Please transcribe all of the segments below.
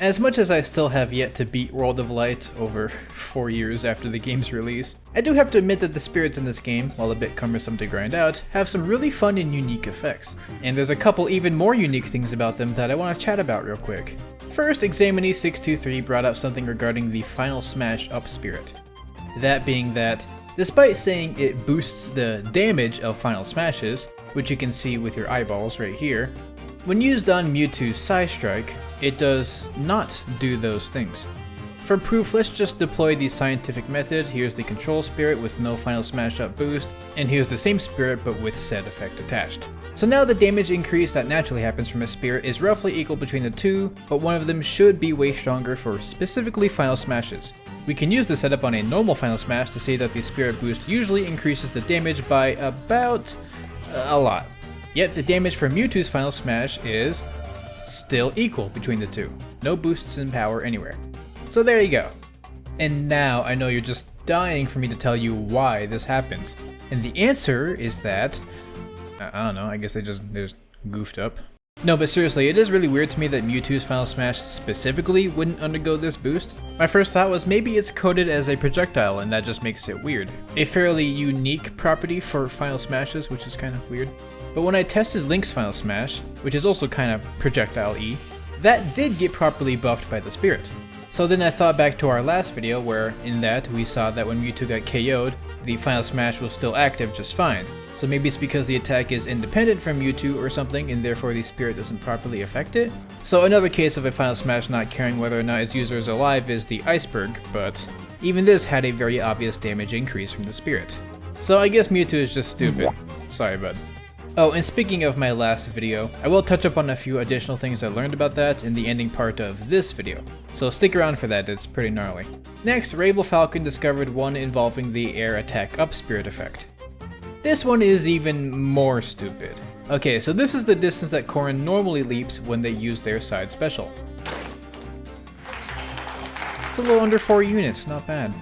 As much as I still have yet to beat World of Light over 4 years after the game's release, I do have to admit that the spirits in this game, while a bit cumbersome to grind out, have some really fun and unique effects. And there's a couple even more unique things about them that I want to chat about real quick. First, ExamineE623 brought up something regarding the Final Smash Up spirit. That being that, despite saying it boosts the damage of Final Smashes, which you can see with your eyeballs right here, when used on Mewtwo's Side Strike, it does not do those things. For proof, let's just deploy the scientific method. Here's the control spirit with no Final Smash Up boost, and here's the same spirit but with said effect attached. So now the damage increase that naturally happens from a spirit is roughly equal between the two, but one of them should be way stronger for specifically Final Smashes. We can use the setup on a normal Final Smash to see that the spirit boost usually increases the damage by about a lot. Yet the damage for Mewtwo's Final Smash is still equal between the two. No boosts in power anywhere. So there you go. And now I know you're just dying for me to tell you why this happens. And the answer is that, I don't know, I guess they're just goofed up. No, but seriously, it is really weird to me that Mewtwo's Final Smash specifically wouldn't undergo this boost. My first thought was maybe it's coded as a projectile and that just makes it weird. A fairly unique property for Final Smashes, which is kind of weird. But when I tested Link's Final Smash, which is also kind of projectile-y, that did get properly buffed by the spirit. So then I thought back to our last video where, in that, we saw that when Mewtwo got KO'd, the Final Smash was still active just fine. So maybe it's because the attack is independent from Mewtwo or something and therefore the spirit doesn't properly affect it? So another case of a Final Smash not caring whether or not its user is alive is the Iceberg, but even this had a very obvious damage increase from the spirit. So I guess Mewtwo is just stupid. Sorry, bud. Oh, and speaking of my last video, I will touch up on a few additional things I learned about that in the ending part of this video, so stick around for that, it's pretty gnarly. Next, Rainbow Falcon discovered one involving the air attack up spirit effect. This one is even more stupid. Okay, so this is the distance that Corrin normally leaps when they use their side special. It's a little under 4 units, not bad.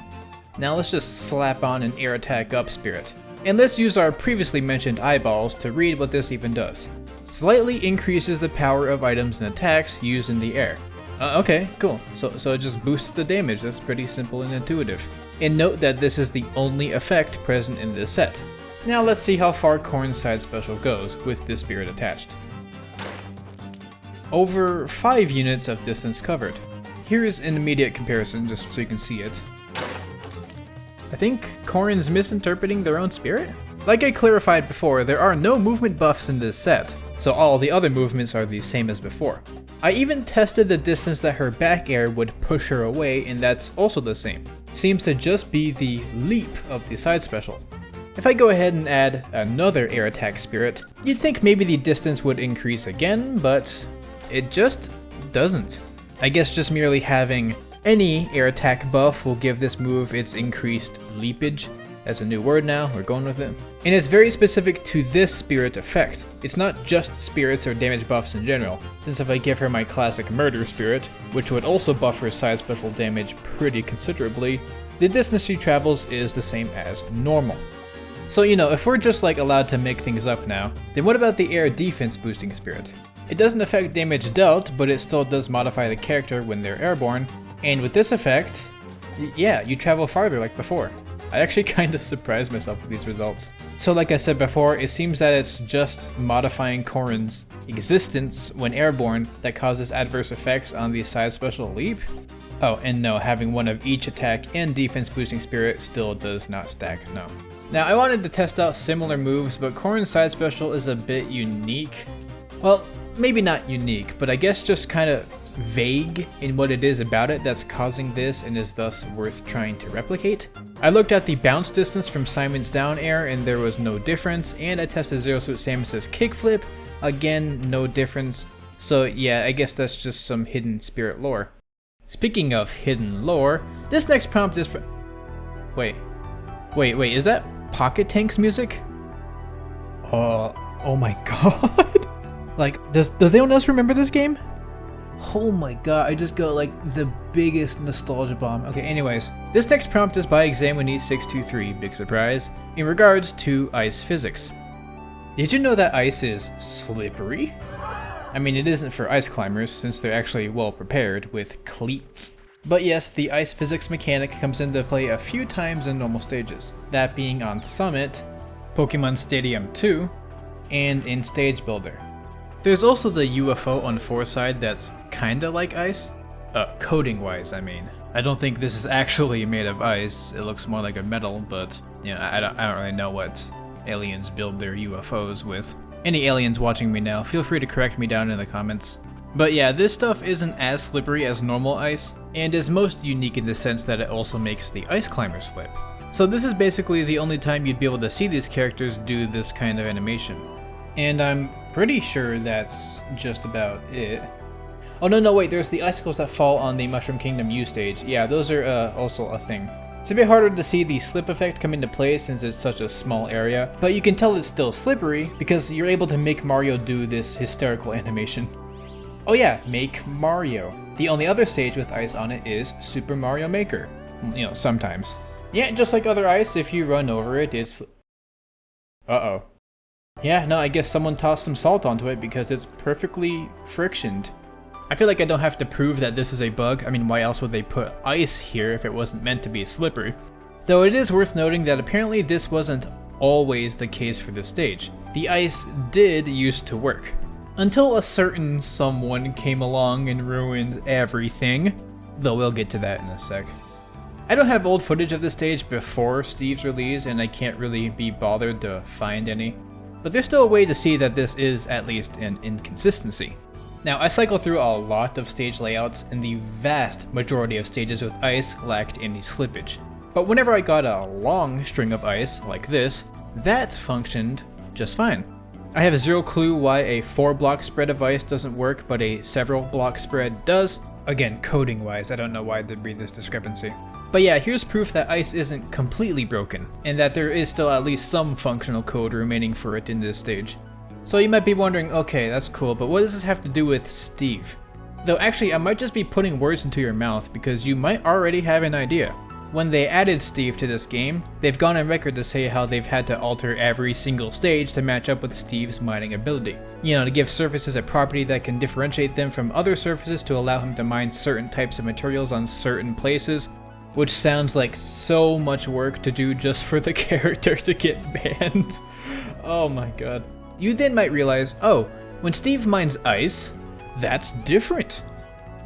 Now let's just slap on an air attack up spirit. And let's use our previously mentioned eyeballs to read what this even does. Slightly increases the power of items and attacks used in the air. Okay, cool. So it just boosts the damage. That's pretty simple and intuitive. And note that this is the only effect present in this set. Now let's see how far Corrin's side special goes with this spirit attached. Over 5 units of distance covered. Here's an immediate comparison just so you can see it. I think Corrin's misinterpreting their own spirit? Like I clarified before, there are no movement buffs in this set, so all the other movements are the same as before. I even tested the distance that her back air would push her away, and that's also the same. Seems to just be the leap of the side special. If I go ahead and add another air attack spirit, you'd think maybe the distance would increase again, but it just doesn't. I guess just merely having any air attack buff will give this move its increased leapage. That's a new word now, we're going with it. And it's very specific to this spirit effect. It's not just spirits or damage buffs in general, since if I give her my classic murder spirit, which would also buff her side special damage pretty considerably, the distance she travels is the same as normal. So you know, if we're just like allowed to make things up now, then what about the air defense boosting spirit? It doesn't affect damage dealt, but it still does modify the character when they're airborne. And with this effect, yeah, you travel farther like before. I actually kind of surprised myself with these results. So like I said before, it seems that it's just modifying Corrin's existence when airborne that causes adverse effects on the side special leap. Oh, and no, having one of each attack and defense boosting spirit still does not stack, no. Now I wanted to test out similar moves, but Corrin's side special is a bit unique. Well, maybe not unique, but I guess just kind of vague in what it is about it that's causing this and is thus worth trying to replicate. I looked at the bounce distance from Simon's down air and there was no difference, and I tested Zero Suit Samus's kickflip, again no difference. So yeah, I guess that's just some hidden spirit lore. Speaking of hidden lore, this next prompt is for... Wait, is that Pocket Tank's music? Oh my god. Like, does anyone else remember this game? Oh my god, I just got like the biggest nostalgia bomb. Okay, anyways, this next prompt is by ExamineE623, big surprise, in regards to ice physics. Did you know that ice is slippery? I mean, it isn't for ice climbers, since they're actually well prepared with cleats. But yes, the ice physics mechanic comes into play a few times in normal stages, that being on Summit, Pokemon Stadium 2, and in Stage Builder. There's also the UFO on 4 side that's kinda like ice. Coating wise, I mean. I don't think this is actually made of ice, it looks more like a metal, but you know, I don't really know what aliens build their UFOs with. Any aliens watching me now, feel free to correct me down in the comments. But yeah, this stuff isn't as slippery as normal ice, and is most unique in the sense that it also makes the ice climber slip. So this is basically the only time you'd be able to see these characters do this kind of animation. And I'm pretty sure that's just about it. Oh no, wait, there's the icicles that fall on the Mushroom Kingdom U stage. Yeah, those are also a thing. It's a bit harder to see the slip effect come into play since it's such a small area, but you can tell it's still slippery because you're able to make Mario do this hysterical animation. Oh yeah, Make Mario. The only other stage with ice on it is Super Mario Maker. You know, sometimes. Yeah, just like other ice, if you run over it, it's... Uh-oh. Yeah, no, I guess someone tossed some salt onto it because it's perfectly frictioned. I feel like I don't have to prove that this is a bug. I mean, why else would they put ice here if it wasn't meant to be slippery? Though it is worth noting that apparently this wasn't always the case for this stage. The ice did used to work. Until a certain someone came along and ruined everything. Though we'll get to that in a sec. I don't have old footage of this stage before Steve's release, and I can't really be bothered to find any. But there's still a way to see that this is at least an inconsistency. Now, I cycle through a lot of stage layouts, and the vast majority of stages with ice lacked any slippage. But whenever I got a long string of ice, like this, that functioned just fine. I have zero clue why a 4-block spread of ice doesn't work, but a several block spread does. Again, coding wise, I don't know why there'd be this discrepancy. But yeah, here's proof that ice isn't completely broken, and that there is still at least some functional code remaining for it in this stage. So you might be wondering, okay, that's cool, but what does this have to do with Steve? Though actually, I might just be putting words into your mouth because you might already have an idea. When they added Steve to this game, they've gone on record to say how they've had to alter every single stage to match up with Steve's mining ability. You know, to give surfaces a property that can differentiate them from other surfaces to allow him to mine certain types of materials on certain places, which sounds like so much work to do just for the character to get banned. Oh my god. You then might realize, oh, when Steve mines ice, that's different.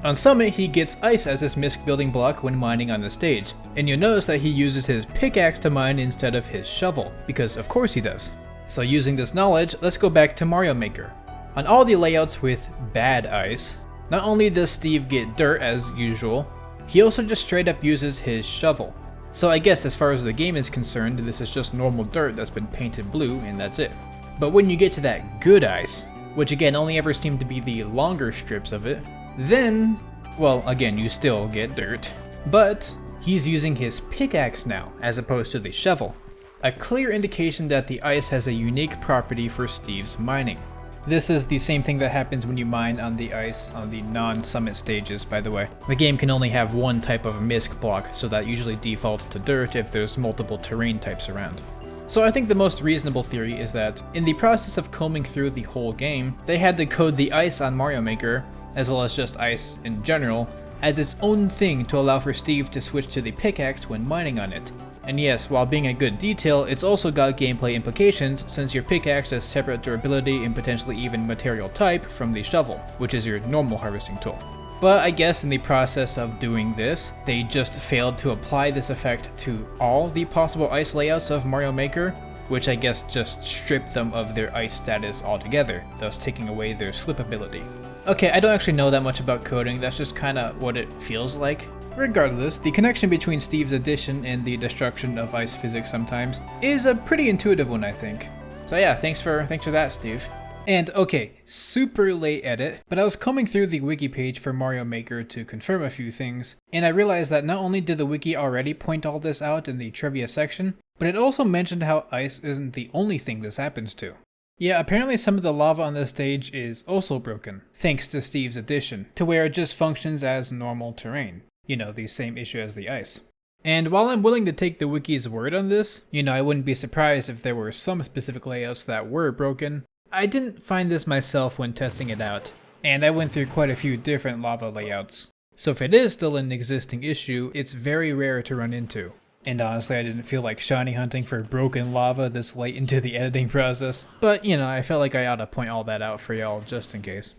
On Summit, he gets ice as his misc building block when mining on the stage, and you'll notice that he uses his pickaxe to mine instead of his shovel, because of course he does. So using this knowledge, let's go back to Mario Maker. On all the layouts with bad ice, not only does Steve get dirt as usual, he also just straight up uses his shovel. So I guess as far as the game is concerned, this is just normal dirt that's been painted blue, and that's it. But when you get to that good ice, which again only ever seem to be the longer strips of it, then, well, again, you still get dirt. But he's using his pickaxe now, as opposed to the shovel. A clear indication that the ice has a unique property for Steve's mining. This is the same thing that happens when you mine on the ice on the non-summit stages, by the way. The game can only have one type of misc block, so that usually defaults to dirt if there's multiple terrain types around. So I think the most reasonable theory is that, in the process of combing through the whole game, they had to code the ice on Mario Maker, as well as just ice in general, as its own thing to allow for Steve to switch to the pickaxe when mining on it. And yes, while being a good detail, it's also got gameplay implications since your pickaxe has separate durability and potentially even material type from the shovel, which is your normal harvesting tool. But I guess in the process of doing this, they just failed to apply this effect to all the possible ice layouts of Mario Maker, which I guess just stripped them of their ice status altogether, thus taking away their slip ability. Okay, I don't actually know that much about coding, that's just kinda what it feels like. Regardless, the connection between Steve's addition and the destruction of ice physics sometimes is a pretty intuitive one, I think. So yeah, thanks for that, Steve. And okay, super late edit, but I was combing through the wiki page for Mario Maker to confirm a few things, and I realized that not only did the wiki already point all this out in the trivia section, but it also mentioned how ice isn't the only thing this happens to. Yeah, apparently some of the lava on this stage is also broken, thanks to Steve's addition, to where it just functions as normal terrain. You know, the same issue as the ice. And while I'm willing to take the wiki's word on this, you know, I wouldn't be surprised if there were some specific layouts that were broken, I didn't find this myself when testing it out. And I went through quite a few different lava layouts. So if it is still an existing issue, it's very rare to run into. And honestly, I didn't feel like shiny hunting for broken lava this late into the editing process. But, you know, I felt like I ought to point all that out for y'all just in case.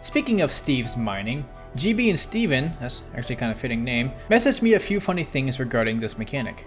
Speaking of Steve's mining, GB and Steven, that's actually kind of a fitting name, messaged me a few funny things regarding this mechanic.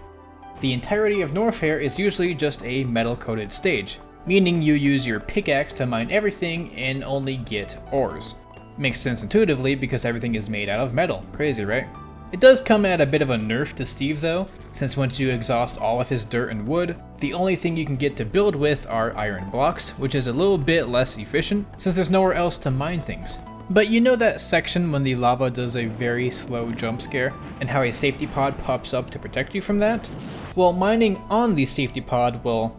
The entirety of Norfair is usually just a metal-coated stage, meaning you use your pickaxe to mine everything and only get ores. Makes sense intuitively because everything is made out of metal. Crazy, right? It does come at a bit of a nerf to Steve though, since once you exhaust all of his dirt and wood, the only thing you can get to build with are iron blocks, which is a little bit less efficient since there's nowhere else to mine things. But you know that section when the lava does a very slow jump scare, and how a safety pod pops up to protect you from that? Well, mining on the safety pod will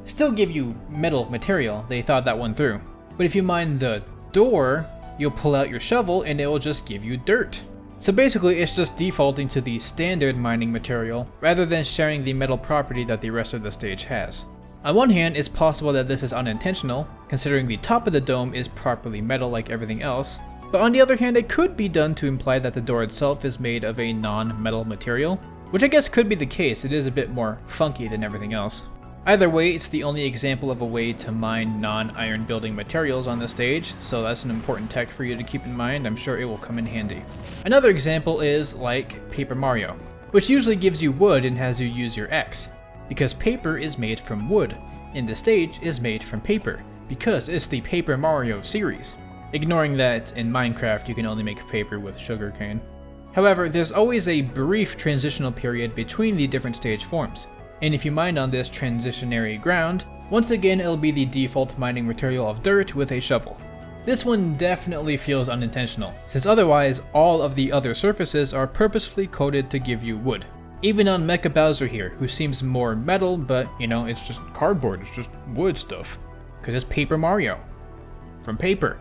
still give you metal material, they thought that one through. But if you mine the door, you'll pull out your shovel and it will just give you dirt. So basically it's just defaulting to the standard mining material rather than sharing the metal property that the rest of the stage has. On one hand, it's possible that this is unintentional, considering the top of the dome is properly metal like everything else, but on the other hand it could be done to imply that the door itself is made of a non-metal material, which I guess could be the case. It is a bit more funky than everything else. Either way, it's the only example of a way to mine non-iron building materials on the stage, so that's an important tech for you to keep in mind. I'm sure it will come in handy. Another example is like Paper Mario, which usually gives you wood and has you use your X, because paper is made from wood, and the stage is made from paper, because it's the Paper Mario series. Ignoring that in Minecraft you can only make paper with sugarcane. However, there's always a brief transitional period between the different stage forms. And if you mine on this transitionary ground, once again it'll be the default mining material of dirt with a shovel. This one definitely feels unintentional, since otherwise all of the other surfaces are purposefully coated to give you wood. Even on Mecha Bowser here, who seems more metal, but you know, it's just cardboard, it's just wood stuff. Cause it's Paper Mario. From paper.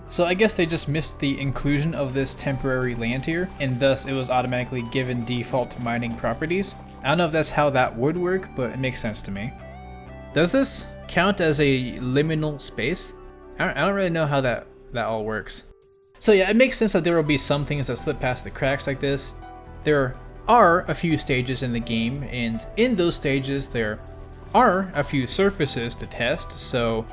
So I guess they just missed the inclusion of this temporary land here, and thus it was automatically given default mining properties. I don't know if that's how that would work, but it makes sense to me. Does this count as a liminal space? I don't really know how that all works. So yeah, it makes sense that there will be some things that slip past the cracks like this. There are a few stages in the game, and in those stages there are a few surfaces to test, so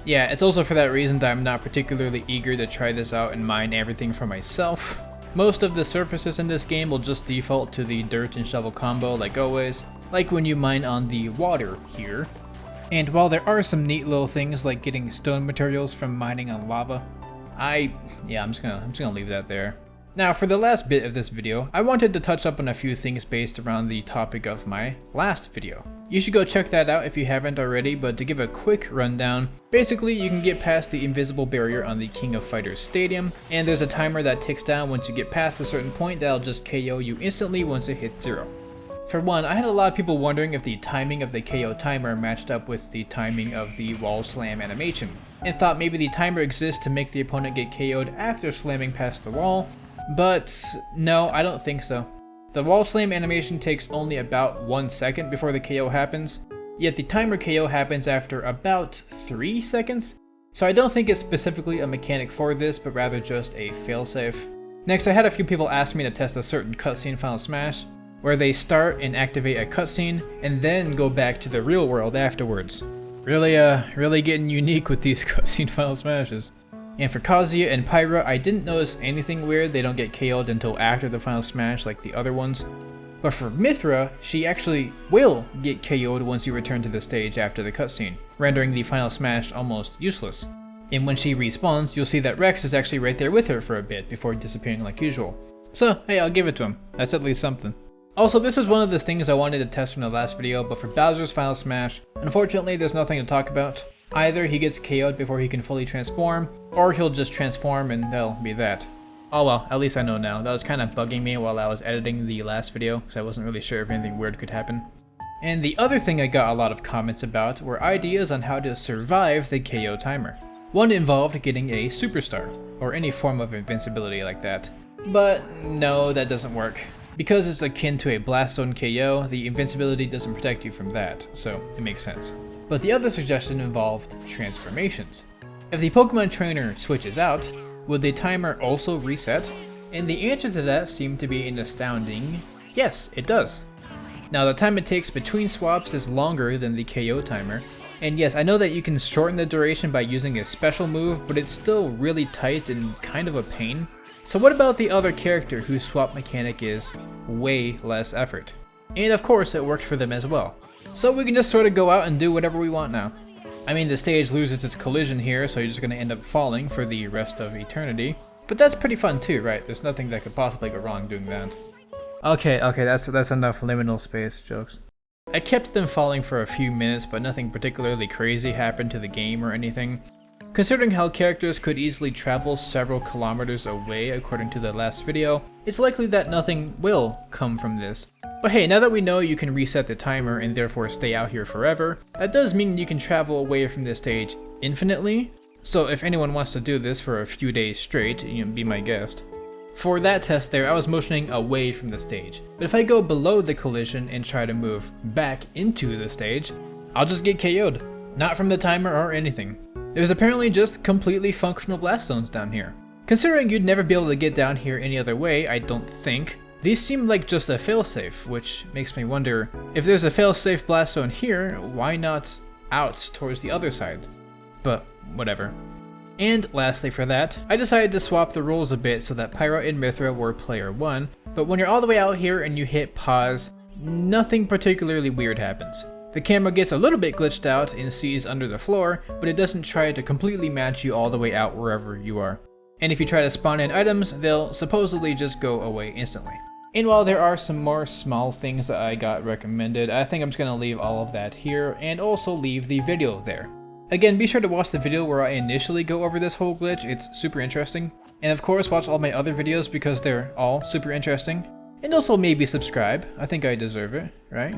yeah, it's also for that reason that I'm not particularly eager to try this out and mine everything for myself. Most of the surfaces in this game will just default to the dirt and shovel combo like always, like when you mine on the water here. And while there are some neat little things like getting stone materials from mining on lava, I'm just gonna leave that there. Now for the last bit of this video, I wanted to touch up on a few things based around the topic of my last video. You should go check that out if you haven't already, but to give a quick rundown, basically you can get past the invisible barrier on the King of Fighters Stadium, and there's a timer that ticks down once you get past a certain point that'll just KO you instantly once it hits 0. For one, I had a lot of people wondering if the timing of the KO timer matched up with the timing of the wall slam animation, and thought maybe the timer exists to make the opponent get KO'd after slamming past the wall, but no, I don't think so. The wall slam animation takes only about 1 second before the KO happens, yet the timer KO happens after about 3 seconds, so I don't think it's specifically a mechanic for this, but rather just a failsafe. Next, I had a few people ask me to test a certain cutscene Final Smash, where they start and activate a cutscene, and then go back to the real world afterwards. Really getting unique with these cutscene Final Smashes. And for Kazuya and Pyra, I didn't notice anything weird. They don't get KO'd until after the final smash like the other ones. But for Mithra, she actually will get KO'd once you return to the stage after the cutscene, rendering the final smash almost useless. And when she respawns, you'll see that Rex is actually right there with her for a bit before disappearing like usual. So hey, I'll give it to him. That's at least something. Also, this is one of the things I wanted to test from the last video, but for Bowser's final smash, unfortunately there's nothing to talk about. Either he gets KO'd before he can fully transform, or he'll just transform and that'll be that. Oh well, at least I know now. That was kind of bugging me while I was editing the last video, because I wasn't really sure if anything weird could happen. And the other thing I got a lot of comments about were ideas on how to survive the KO timer. One involved getting a superstar, or any form of invincibility like that. But no, that doesn't work. Because it's akin to a Blast Zone KO, the invincibility doesn't protect you from that, so it makes sense. But the other suggestion involved transformations. If the Pokemon Trainer switches out, would the timer also reset? And the answer to that seemed to be an astounding yes, it does. Now the time it takes between swaps is longer than the KO timer, and yes, I know that you can shorten the duration by using a special move, but it's still really tight and kind of a pain. So what about the other character whose swap mechanic is way less effort? And of course it worked for them as well. So we can just sort of go out and do whatever we want now. I mean, the stage loses its collision here, so you're just going to end up falling for the rest of eternity. But that's pretty fun too, right? There's nothing that could possibly go wrong doing that. Okay, that's enough liminal space jokes. I kept them falling for a few minutes, but nothing particularly crazy happened to the game or anything. Considering how characters could easily travel several kilometers away according to the last video, it's likely that nothing will come from this. But hey, now that we know you can reset the timer and therefore stay out here forever, that does mean you can travel away from this stage infinitely. So if anyone wants to do this for a few days straight, you know, be my guest. For that test there, I was motioning away from the stage, but if I go below the collision and try to move back into the stage, I'll just get KO'd. Not from the timer or anything. There's apparently just completely functional blast zones down here. Considering you'd never be able to get down here any other way, I don't think, these seem like just a failsafe, which makes me wonder, if there's a failsafe blast zone here, why not out towards the other side? But whatever. And lastly for that, I decided to swap the roles a bit so that Pyra and Mythra were player 1, but when you're all the way out here and you hit pause, nothing particularly weird happens. The camera gets a little bit glitched out and sees under the floor, but it doesn't try to completely match you all the way out wherever you are. And if you try to spawn in items, they'll supposedly just go away instantly. And while there are some more small things that I got recommended, I think I'm just going to leave all of that here and also leave the video there. Again, be sure to watch the video where I initially go over this whole glitch, it's super interesting. And of course, watch all my other videos because they're all super interesting. And also maybe subscribe, I think I deserve it, right?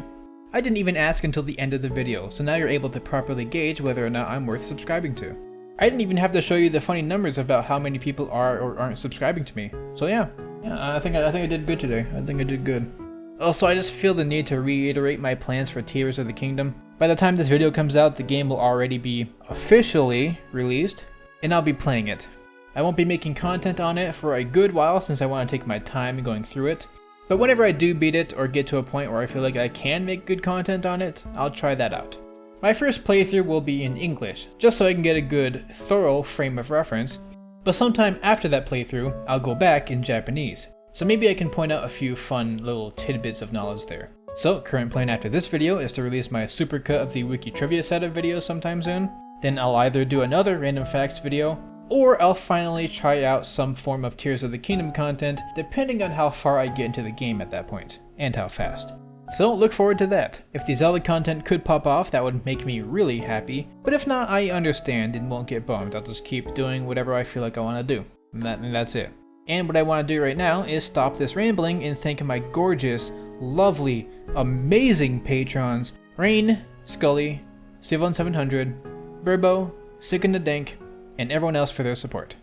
I didn't even ask until the end of the video, so now you're able to properly gauge whether or not I'm worth subscribing to. I didn't even have to show you the funny numbers about how many people are or aren't subscribing to me. So yeah, I think I did good today. I think I did good. Also, I just feel the need to reiterate my plans for Tears of the Kingdom. By the time this video comes out, the game will already be officially released, and I'll be playing it. I won't be making content on it for a good while since I want to take my time going through it. But whenever I do beat it or get to a point where I feel like I can make good content on it, I'll try that out. My first playthrough will be in English, just so I can get a good, thorough frame of reference, but sometime after that playthrough, I'll go back in Japanese. So maybe I can point out a few fun little tidbits of knowledge there. So, current plan after this video is to release my supercut of the Wiki Trivia set of videos sometime soon. Then I'll either do another random facts video, or I'll finally try out some form of Tears of the Kingdom content, depending on how far I get into the game at that point, and how fast. So look forward to that. If the Zelda content could pop off, that would make me really happy, but if not, I understand and won't get bummed. I'll just keep doing whatever I feel like I want to do, and that's it. And what I want to do right now is stop this rambling and thank my gorgeous, lovely, amazing patrons, Raighne, Skully, Sivon700, Burbo, SickanDaDank, and everyone else for their support.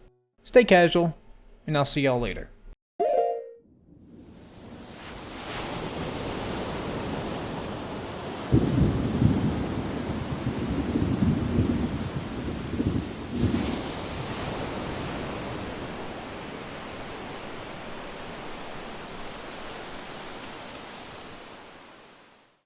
Stay casual, and I'll see y'all later.